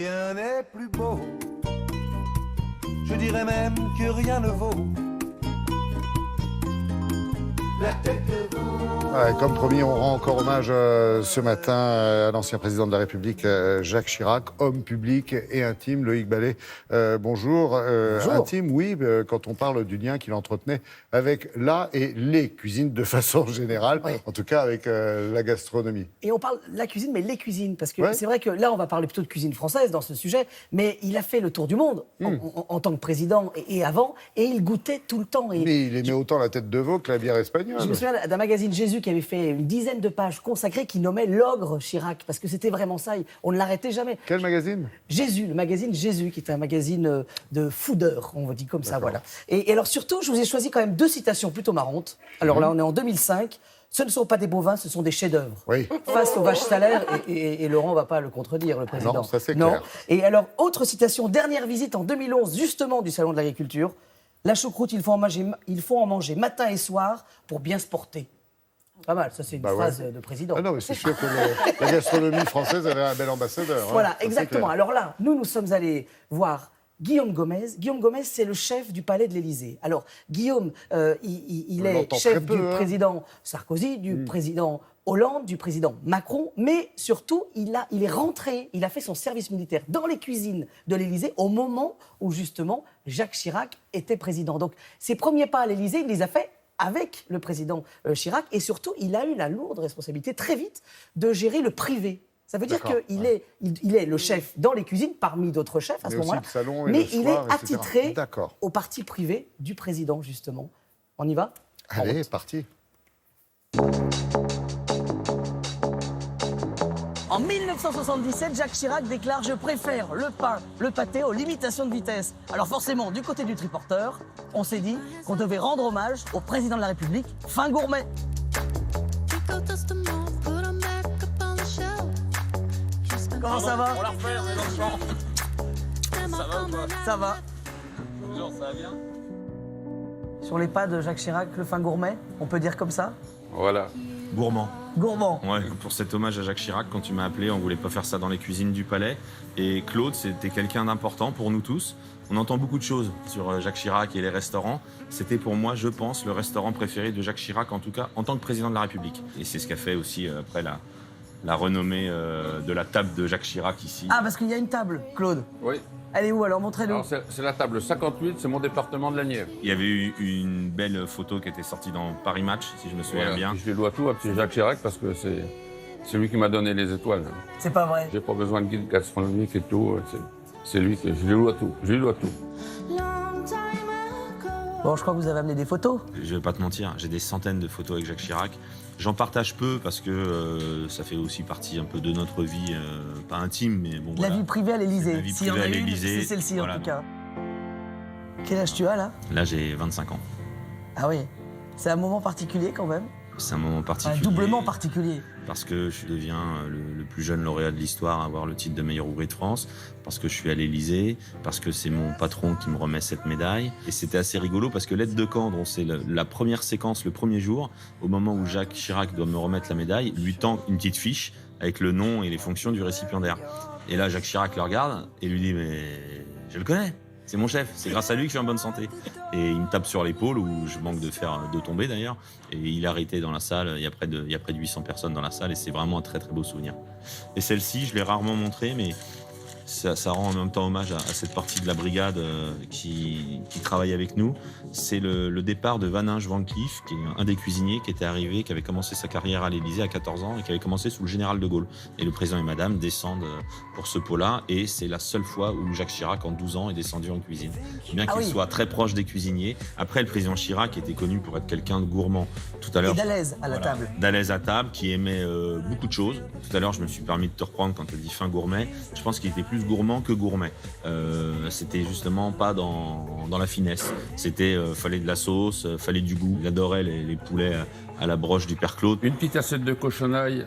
Rien n'est plus beau, je dirais même que rien ne vaut la tête de veau. Ouais, comme promis, on rend encore hommage ce matin à l'ancien président de la République, Jacques Chirac, homme public et intime. Loïc Ballet, bonjour. Bonjour. Intime, oui, quand on parle du lien qu'il entretenait avec la et les cuisines de façon générale, Oui. en tout cas avec la gastronomie. Et on parle de la cuisine, mais les cuisines, parce que Ouais. c'est vrai que là, on va parler plutôt de cuisine française dans ce sujet, mais il a fait le tour du monde en tant que président et avant, et il goûtait tout le temps. Et Mais il aimait autant la tête de veau que la bière espagnole. je me souviens d'un magazine Jésus qui avait fait une dizaine de pages consacrées qui nommait l'ogre Chirac, parce que c'était vraiment ça, on ne l'arrêtait jamais. Quel magazine? Jésus, le magazine Jésus, qui est un magazine de foodeur, on dit comme ça, voilà. Et alors surtout, je vous ai choisi quand même deux citations plutôt marrantes. Alors là, on est en 2005. Ce ne sont pas des bovins, ce sont des chefs-d'œuvre. Oui. Face aux vaches salaires, et Laurent va pas le contredire, le président. Non, ça, c'est clair. Et alors, autre citation, dernière visite en 2011, justement du Salon de l'Agriculture. La choucroute, il faut en manger matin et soir pour bien se porter. Pas mal, ça c'est une Bah ouais. phrase de président. Ah non, mais c'est sûr que la gastronomie française, elle a un bel ambassadeur. hein. Voilà, Ça, c'est exactement. clair. Alors là, nous sommes allés voir Guillaume Gomez. Guillaume Gomez, c'est le chef du palais de l'Élysée. Alors, Guillaume, il On est l'entend chef très peu, du hein. président Sarkozy, du président Hollande, du président Macron, mais surtout, il est rentré, il a fait son service militaire dans les cuisines de l'Élysée au moment où, justement, Jacques Chirac était président. Donc, ses premiers pas à l'Élysée, il les a faits avec le président Chirac, et surtout, il a eu la lourde responsabilité, très vite, de gérer le privé. Ça veut dire D'accord, qu'il est le chef dans les cuisines, parmi d'autres chefs à Mais ce aussi moment-là. le salon et Mais le il soir, est etc. attitré D'accord. au parti privé du président, justement. On y va? Allez, parti. En 1977, Jacques Chirac déclare « Je préfère le pain, le pâté aux limitations de vitesse ». Alors forcément, du côté du triporteur, on s'est dit qu'on devait rendre hommage au président de la République, fin gourmet. Comment ça va? On la refait, on est dans le champ. Ça va ou pas? Ça va. Bonjour, ça va bien? Sur les pas de Jacques Chirac, le fin gourmet, on peut dire comme ça? Voilà. Gourmand. Gourmand. Ouais, pour cet hommage à Jacques Chirac, quand tu m'as appelé, on voulait pas faire ça dans les cuisines du Palais. Et Claude, c'était quelqu'un d'important pour nous tous. On entend beaucoup de choses sur Jacques Chirac et les restaurants. C'était pour moi, je pense, le restaurant préféré de Jacques Chirac, en tout cas en tant que président de la République. Et c'est ce qu'a fait aussi après la renommée de la table de Jacques Chirac ici. Ah, parce qu'il y a une table, Claude. Oui. Elle est où alors? Montrez-nous. Alors, c'est la table 58, c'est mon département de la Nièvre. Il y avait eu une belle photo qui était sortie dans Paris Match, si je me souviens Voilà. bien. Je lui dois tout à petit Jacques Chirac parce que c'est lui qui m'a donné les étoiles. C'est pas vrai. J'ai pas besoin de guide gastronomique et tout. C'est lui que je lui dois tout. Je lui dois tout. Bon, je crois que vous avez amené des photos. Je vais pas te mentir, j'ai des centaines de photos avec Jacques Chirac. J'en partage peu parce que ça fait aussi partie un peu de notre vie, pas intime, mais bon. La voilà. vie privée à l'Élysée. La vie S'il y en privée a à une, l'Élysée, c'est celle-ci voilà. en tout cas. Quel âge tu as là? Là, j'ai 25 ans. Ah oui, c'est un moment particulier quand même. C'est un moment particulier. Doublement particulier. Parce que je deviens le plus jeune lauréat de l'histoire à avoir le titre de meilleur ouvrier de France, parce que je suis à l'Élysée, parce que c'est mon patron qui me remet cette médaille. Et c'était assez rigolo parce que l'aide de camp, dont c'est la première séquence, le premier jour, au moment où Jacques Chirac doit me remettre la médaille, lui tend une petite fiche avec le nom et les fonctions du récipiendaire. Et là, Jacques Chirac le regarde et lui dit « Mais je le connais, c'est mon chef, c'est grâce à lui que je suis en bonne santé ». Et il me tape sur l'épaule, où je manque de tomber d'ailleurs. Et il est arrêté dans la salle, il y a près de 800 personnes dans la salle, et c'est vraiment un très très beau souvenir. Et celle-ci, je l'ai rarement montrée, mais ça rend en même temps hommage à cette partie de la brigade qui travaille avec nous. C'est le départ de Vaninge Van Cleef, qui est un des cuisiniers qui était arrivé, qui avait commencé sa carrière à l'Élysée à 14 ans et qui avait commencé sous le général de Gaulle. Et le président et madame descendent pour ce pot-là, et c'est la seule fois où Jacques Chirac, en 12 ans, est descendu en cuisine. Bien qu'il soit très proche des cuisiniers. Après, le président Chirac était connu pour être quelqu'un de gourmand. Tout à l'heure, Et d'Alaise à la table. D'Alaise à table, qui aimait beaucoup de choses. Tout à l'heure, je me suis permis de te reprendre quand tu as dit fin gourmet. Je pense qu'il était plus gourmand que gourmet. C'était justement pas dans la finesse. C'était fallait de la sauce, fallait du goût. Il adorait les poulets à la broche du père Claude. Une petite assiette de cochonaille,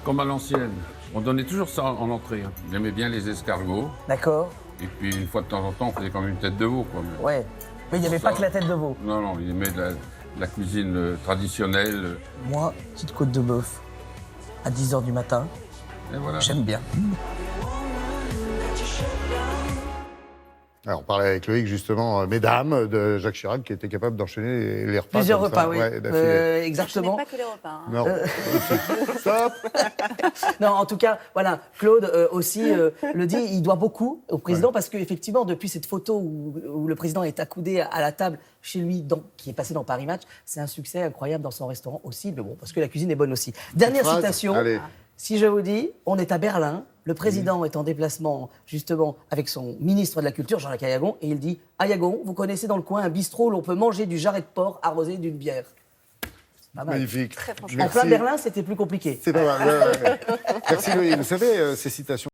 comme à l'ancienne. On donnait toujours ça en entrée. Hein. Il aimait bien les escargots. D'accord. Et puis, une fois de temps en temps, on faisait quand même une tête de veau. Quoi. Ouais. Mais il n'y avait Ça. pas que la tête de veau. Non, non, il aimait de la cuisine traditionnelle. Moi, petite côte de bœuf à 10h du matin, Et voilà. j'aime bien. Alors, on parlait avec Loïc, justement, mesdames, de Jacques Chirac, qui était capable d'enchaîner les repas. Plusieurs comme ça, repas, oui. ouais, d'affilée. Exactement. Ce n'est pas que les repas. Hein. Non. Stop. Non, en tout cas, voilà, Claude aussi le dit, il doit beaucoup au président parce qu'effectivement, depuis cette photo où le président est accoudé à la table chez lui, qui est passé dans Paris Match, c'est un succès incroyable dans son restaurant aussi, mais bon, parce que la cuisine est bonne aussi. Dernière Phrase. citation. Allez. Si je vous dis, on est à Berlin, le président est en déplacement justement avec son ministre de la Culture, Jean-Jacques Ayagon, et il dit « Ayagon, vous connaissez dans le coin un bistrot où l'on peut manger du jarret de porc arrosé d'une bière ». Pas mal. Magnifique. Très franchement. En plein Berlin, c'était plus compliqué. C'est pas mal. Merci Loïc. Vous savez, ces citations